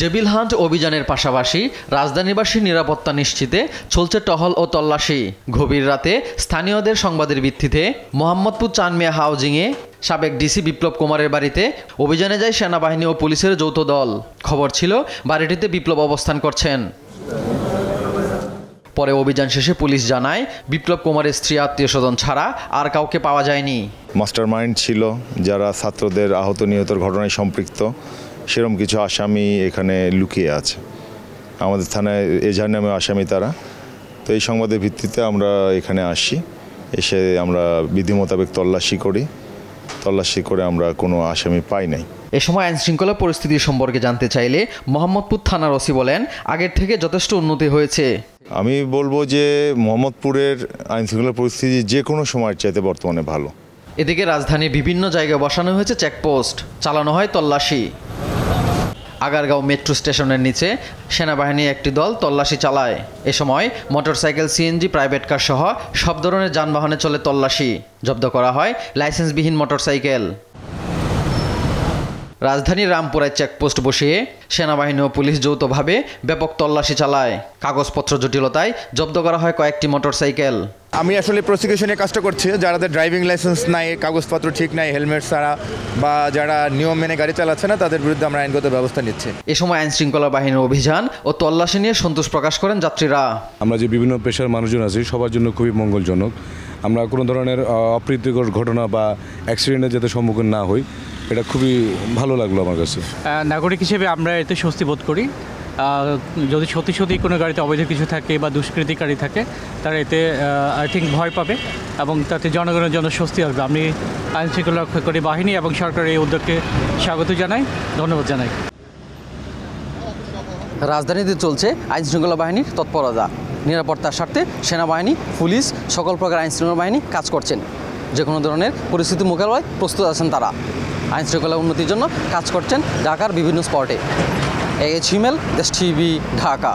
Devil hunt অভিযানের পাশাপাশি রাজধানীবাসীর নিরাপত্তা নিশ্চিতে চলছে টহল ও তল্লাশি। গভীর রাতে স্থানীয়দের সংবাদের ভিত্তিতে মোহাম্মদপুর চানমিয়া হাউজিংয়ে সাবেক ডিসি বিপ্লব কুমারের বাড়িতে অভিযানে যায় সেনাবাহিনী ও পুলিশের যৌথ দল। খবর ছিল বাড়িটিতে বিপ্লব অবস্থান করছেন। পরে অভিযান শেষে পুলিশ জানায় বিপ্লব কুমারের স্ত্রী আত্মীয়স্বজন ছাড়া আর কাউকে পাওয়া যায়নি। মাস্টারমাইন্ড ছিল যারা ছাত্রদের আহত নিহতের ঘটনায় সম্পৃক্ত, সেরকম কিছু আসামি এখানে লুকিয়ে আছে। আমাদের থানায় এজাহার নামে আসামি তারা। তো এই সংবাদের ভিত্তিতে আমরা এখানে আসি, এসে আমরা বিধি মোতাবেক তল্লাশি করি। তল্লাশি করে আমরা কোনো আসামি পাই নাই। এ সময় আইনশৃঙ্খলা পরিস্থিতি সম্পর্কে জানতে চাইলে মোহাম্মদপুর থানার ওসি বলেন, আগের থেকে যথেষ্ট উন্নতি হয়েছে। আমি বলবো যে মোহাম্মদপুরের আইনশৃঙ্খলা পরিস্থিতি যে কোনো সময়ের চাইতে বর্তমানে ভালো। এদিকে রাজধানীর বিভিন্ন জায়গায় বসানো হয়েছে চেকপোস্ট, চালানো হয় তল্লাশি। আগারগাঁও মেট্রো স্টেশনের নিচে সেনাবাহিনী একটি দল তল্লাশি চালায়। এ সময় মোটরসাইকেল, সিএনজি, প্রাইভেট কার সহ সব ধরনের যানবাহনে চলে তল্লাশি। জব্দ করা হয় লাইসেন্সবিহীন মোটরসাইকেল। রাজধানীর রামপুরায় চেকপোস্ট বসিয়ে সেনাবাহিনী ও পুলিশ যৌথভাবে ব্যাপক তল্লাশি চালায়। কাগজপত্র জটিলতায় জব্দ করা হয় কয়েকটি মোটরসাইকেল। আমি আসলে প্রসিকিউশনের কাজটা করছি, যাদের ড্রাইভিং লাইসেন্স নাই, কাগজপত্র ঠিক নাই, হেলমেট ছাড়া বা যারা নিয়ম মেনে গাড়ি চালাচ্ছে না, তাদের বিরুদ্ধে আমরা আইনগত ব্যবস্থা নিচ্ছি। এ সময় আইনশৃঙ্খলা বাহিনীর অভিযান ও তল্লাশি নিয়ে সন্তোষ প্রকাশ করেন যাত্রীরা। আমরা যে বিভিন্ন পেশার মানুষজন আছি সবার জন্য খুবই মঙ্গলজনক। আমরা কোনো ধরনের অপ্রীতিকর ঘটনা বা অ্যাক্সিডেন্টের যাতে সম্মুখীন না হই, এটা খুবই ভালো লাগলো আমার কাছে। নাগরিক হিসেবে আমরা এতে স্বস্তি বোধ করি। যদি সত্যি কোনো গাড়িতে অবৈধ কিছু থাকে বা দুষ্কৃতিকারী থাকে, তারা এতে আই থিঙ্ক ভয় পাবে এবং তাতে জনগণের জন্য স্বস্তি আসবে। আমি আইনশৃঙ্খলা রক্ষাকারী বাহিনী এবং সরকারের এই উদ্যোগকে স্বাগত জানাই, ধন্যবাদ জানাই। রাজধানীতে চলছে আইনশৃঙ্খলা বাহিনীর তৎপরতা। নিরাপত্তার স্বার্থে সেনাবাহিনী, পুলিশ, সকল প্রকার আইনশৃঙ্খলা বাহিনী কাজ করছেন। যে কোনো ধরনের পরিস্থিতি মোকাবেলায় প্রস্তুত আছেন তারা। আইনশৃঙ্খলা উন্নতির জন্য কাজ করছেন ঢাকার বিভিন্ন স্পটে। এইচ হিমেল, দেশ টিভি, ঢাকা।